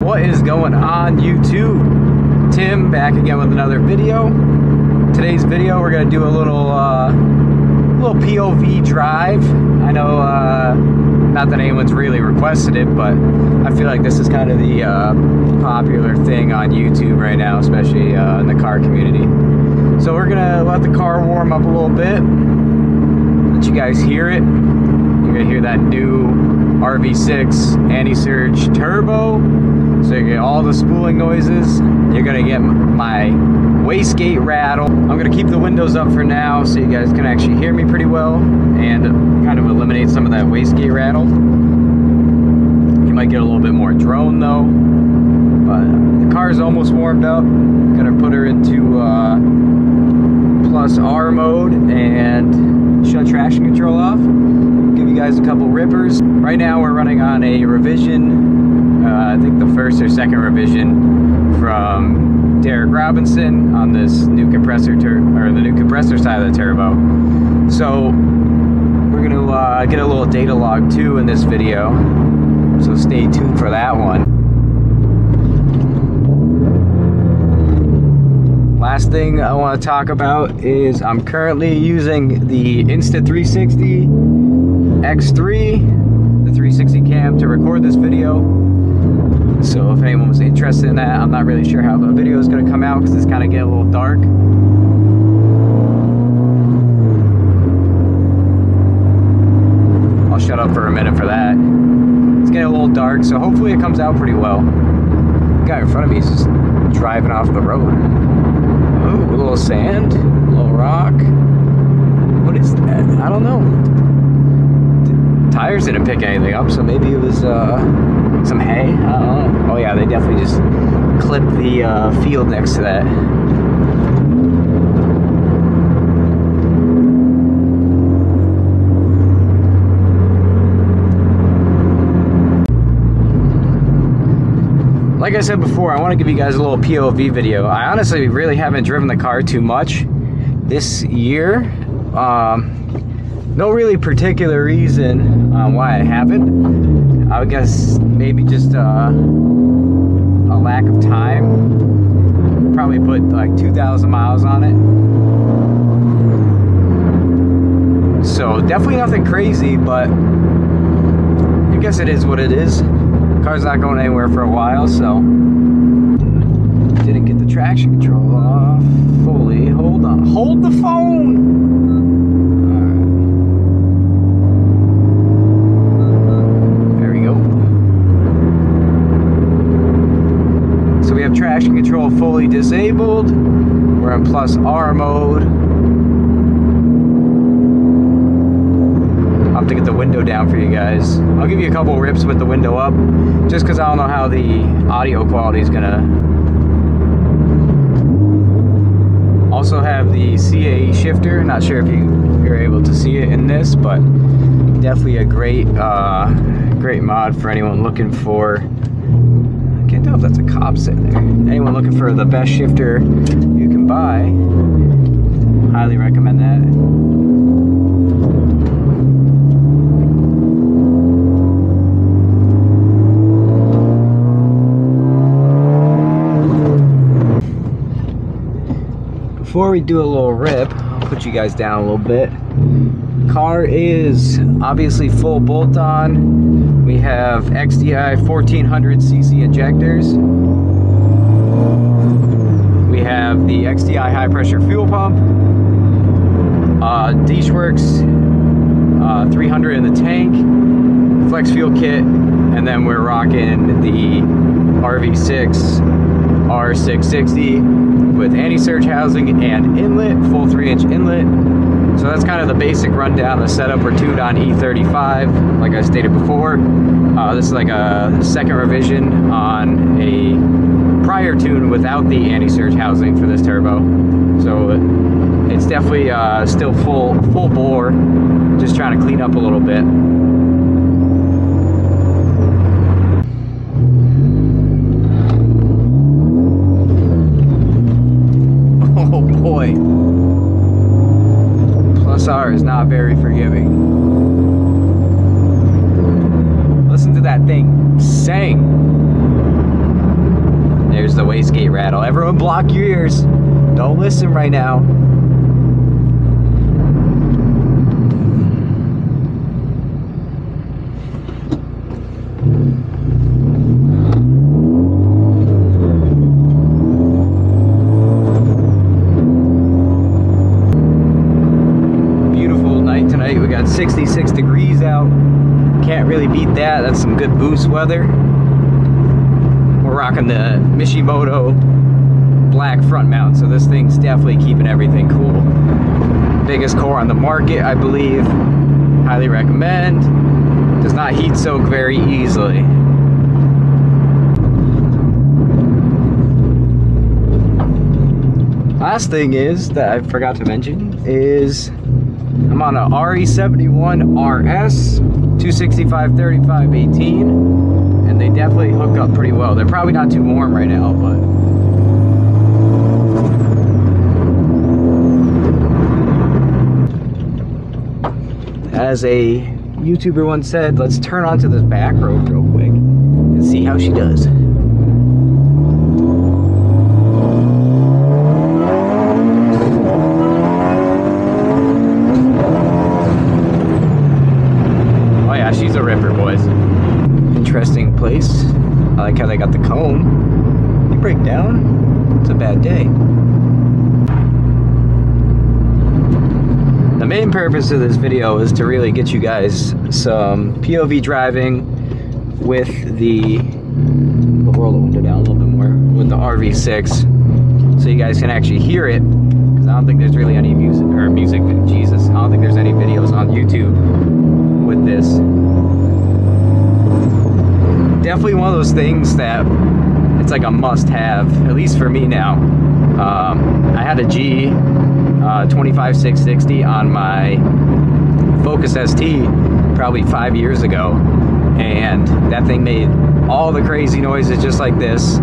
What is going on YouTube? Tim back again with another video. Today's video we're gonna do a little POV drive. I know not that anyone's really requested it, but I feel like this is kind of the popular thing on YouTube right now, especially in the car community. So we're gonna let the car warm up a little bit, let you guys hear it. You're gonna hear that new RV6 anti-surge turbo. So you get all the spooling noises. You're gonna get my wastegate rattle. I'm gonna keep the windows up for now so you guys can actually hear me pretty well and kind of eliminate some of that wastegate rattle. You might get a little bit more drone though. But the car's almost warmed up. Gonna put her into plus R mode and shut traction control off. Give you guys a couple rippers. Right now we're running on a revision. I think the first or second revision from Derek Robinson on this new compressor the new compressor side of the turbo. So we're gonna get a little data log too in this video. So stay tuned for that one. Last thing I want to talk about is I'm currently using the Insta360 X3, the 360 cam, to record this video. So if anyone was interested in that, I'm not really sure how the video is going to come out because it's kind of getting a little dark. I'll shut up for a minute for that. It's getting a little dark, so hopefully it comes out pretty well. The guy in front of me is just driving off the road. Oh, a little sand, a little rock. What is that? I don't know. The tires didn't pick anything up, so maybe it was some hay. I don't know. Oh yeah, they definitely just clipped the field next to that. Like I said before, I want to give you guys a little POV video. I honestly really haven't driven the car too much this year. No really particular reason why I haven't. I would guess maybe just a lack of time. Probably put like 2,000 miles on it. So definitely nothing crazy, but I guess it is what it is. Car's not going anywhere for a while, so didn't get the traction control off fully. Hold on, hold the phone. All right. There we go. So we have traction control fully disabled. We're in plus R mode. I'll have to get the window down for you guys. I'll give you a couple rips with the window up, just because I don't know how the audio quality is gonna. Also have the CAE shifter. Not sure if you're able to see it in this, but definitely a great great mod for anyone looking for. I can't tell if that's a cop sitting there. Anyone looking for the best shifter you can buy, highly recommend that. Before we do a little rip, I'll put you guys down a little bit. Car is obviously full bolt on. We have XDI 1400cc injectors. We have the XDI high pressure fuel pump. D-Works 300 in the tank. Flex fuel kit. And then we're rocking the RV6 R660 with anti-surge housing and inlet, full 3-inch inlet. So that's kind of the basic rundown of the setup. We're tuned on E35, like I stated before. This is like a second revision on a prior tune without the anti-surge housing for this turbo. So it's definitely still full bore, just trying to clean up a little bit. Boy, plus R is not very forgiving. Listen to that thing sing. wastegate rattle. Everyone block your ears. Don't listen right now. Beautiful night tonight. We got 66 degrees out. Can't really beat that. That's some good boost weather. We're rocking the Mishimoto black front mount, so this thing's definitely keeping everything cool. Biggest core on the market, I believe. Highly recommend. Does not heat soak very easily. Last thing is that I forgot to mention is I'm on a RE71 RS 265/35/18, and they definitely hook up pretty well. They're probably not too warm right now, but as a YouTuber once said, let's turn onto this back road real quick and see how she does. Oh yeah, she's a ripper, boys. Interesting place. I like how they got the cone. You break down, it's a bad day. The main purpose of this video is to really get you guys some POV driving with the, we'll roll the window down a little bit more, with the RV6, so you guys can actually hear it, because I don't think there's really any music, Jesus, I don't think there's any videos on YouTube with this. Definitely one of those things that it's like a must-have, at least for me now. I had a G 25660 on my Focus ST probably 5 years ago, and that thing made all the crazy noises just like this,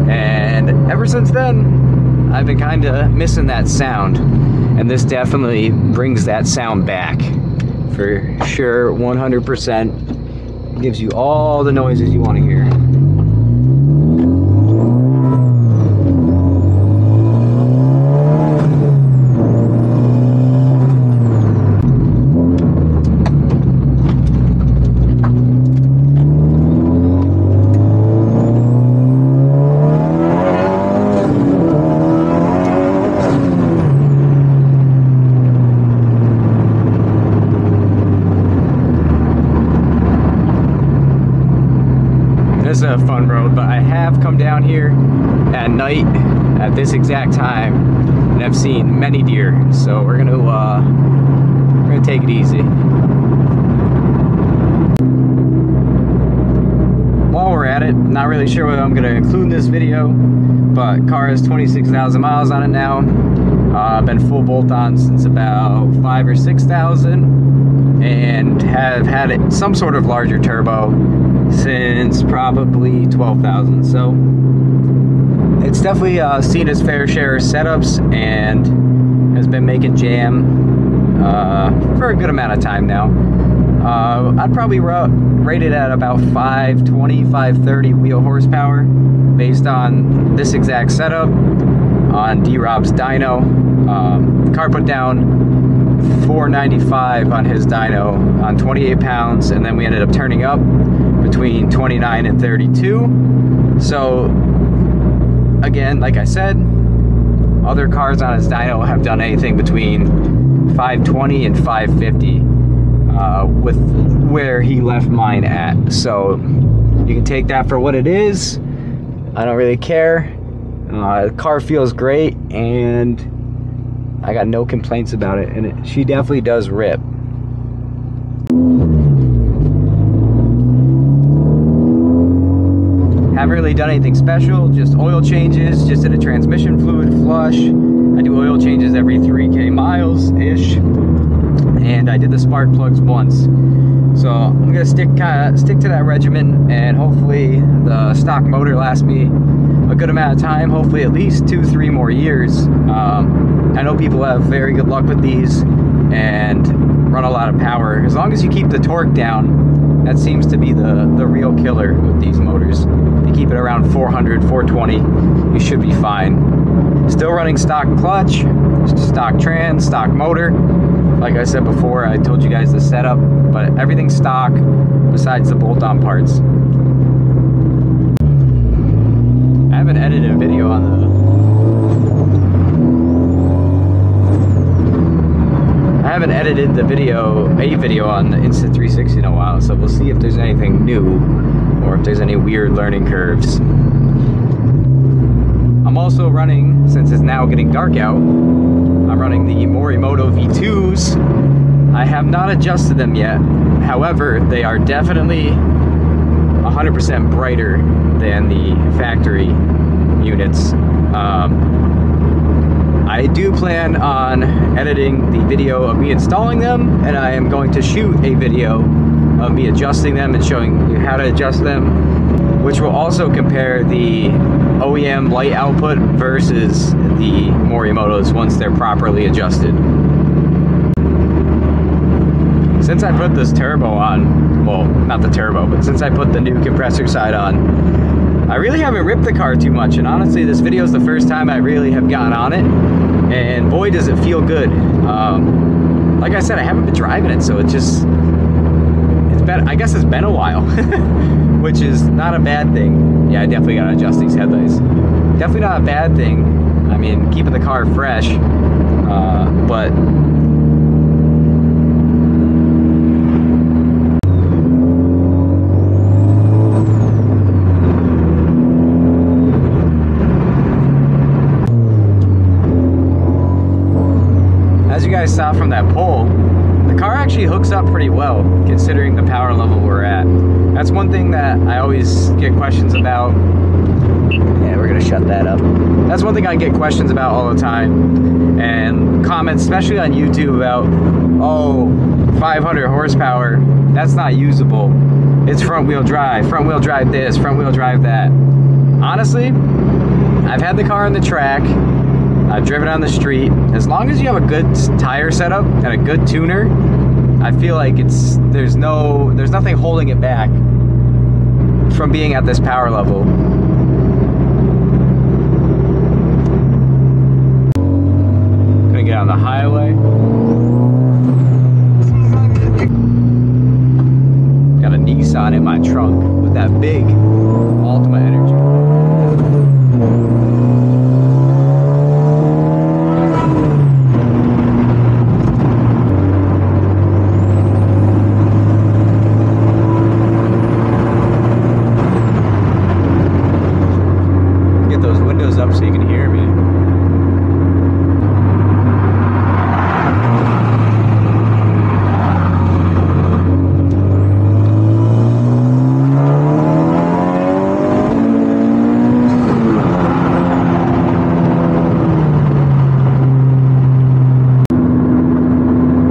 and ever since then I've been kind of missing that sound, and this definitely brings that sound back for sure. 100% gives you all the noises you want to hear. This is a fun road, but I have come down here at night at this exact time, and I've seen many deer. So we're gonna take it easy. While we're at it, not really sure what I'm gonna include in this video, but car has 26,000 miles on it now. Been full bolt on since about 5,000 or 6,000, and have had it some sort of larger turbo since probably 12,000. So it's definitely seen its fair share of setups and has been making jam for a good amount of time now. I'd probably rate it at about 520, 530 wheel horsepower based on this exact setup on D-Rob's dyno. Car put down 495 on his dyno on 28 pounds, and then we ended up turning up between 29 and 32. So again, like I said, other cars on his dyno have done anything between 520 and 550 with where he left mine at. So you can take that for what it is. I don't really care. The car feels great, and I got no complaints about it, and she definitely does rip. Haven't really done anything special, just oil changes, just did a transmission fluid flush. I do oil changes every 3K miles-ish, and I did the spark plugs once. So I'm gonna stick to that regimen, and hopefully the stock motor lasts me a good amount of time, hopefully at least 2-3 more years. I know people have very good luck with these, and run a lot of power. As long as you keep the torque down, that seems to be the real killer with these motors. You keep it around 400, 420, you should be fine. Still running stock clutch, stock trans, stock motor. Like I said before, I told you guys the setup, but everything's stock besides the bolt-on parts. I haven't edited a video on a video on the Insta360 in a while, so we'll see if there's anything new or if there's any weird learning curves. I'm also running, since it's now getting dark out, I'm running the Morimoto V2s. I have not adjusted them yet. However, they are definitely 100% brighter than the factory units. I do plan on editing the video of me installing them, and I am going to shoot a video of me adjusting them and showing you how to adjust them, which will also compare the OEM light output versus the Morimotos once they're properly adjusted. Since I put this turbo on, well, not the turbo, but since I put the new compressor side on, I really haven't ripped the car too much, and honestly this video is the first time I really have gotten on it, and boy does it feel good. Like I said, I haven't been driving it, so I guess it's been a while, which is not a bad thing. Yeah, I definitely gotta adjust these headlights. Definitely not a bad thing. I mean, keeping the car fresh, but as you guys saw from that pole, the car actually hooks up pretty well considering the power level we're at. That's one thing that I always get questions about. Yeah, we're gonna shut that up. That's one thing I get questions about all the time, and comments, especially on YouTube, about, oh, 500 horsepower, that's not usable. It's front wheel drive this, front wheel drive that. Honestly, I've had the car on the track, I've driven on the street. As long as you have a good tire setup and a good tuner, I feel like there's nothing holding it back from being at this power level. Gonna get on the highway. Got a Nissan in my trunk with that big Ultima Energy. Up so you can hear me.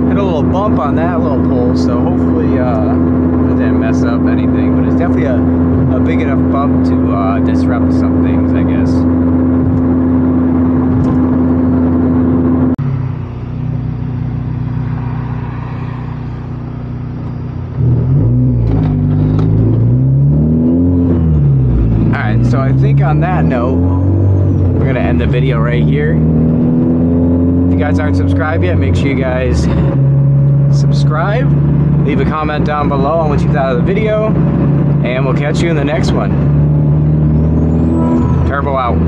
Hit a little bump on that little pole, so hopefully it didn't mess up anything, but it's definitely a big enough bump to disrupt some things, I guess. So I think on that note, we're gonna end the video right here. If you guys aren't subscribed yet, make sure you guys subscribe. Leave a comment down below on what you thought of the video, and we'll catch you in the next one. Turbo out.